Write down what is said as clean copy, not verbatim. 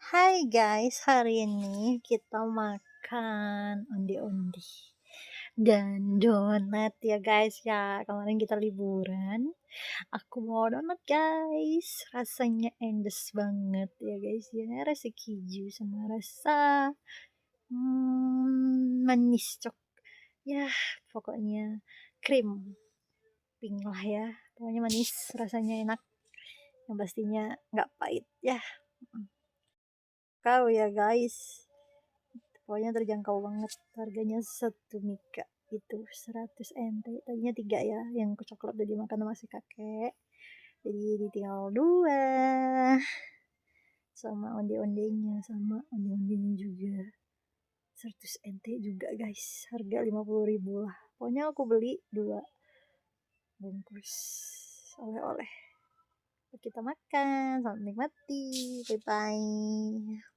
Hai guys, hari ini kita makan onde-onde dan donat ya guys ya. Kemarin kita liburan, aku mau donat guys. Rasanya endes banget ya guys ya. Rasa keju sama rasa manis ya pokoknya krim pink lah ya. Pokoknya manis, rasanya enak. Yang pastinya nggak pahit ya. Kau ya guys. Pokoknya terjangkau banget, harganya satu mika itu 100 NT, tadinya 3 ya, yang coklat udah dimakan sama si kakek, jadi ditinggal 2 sama onde-ondenya juga 100 NT juga guys, harga 50.000 lah. Pokoknya aku beli 2 bungkus oleh-oleh, kita makan, selamat menikmati, bye bye.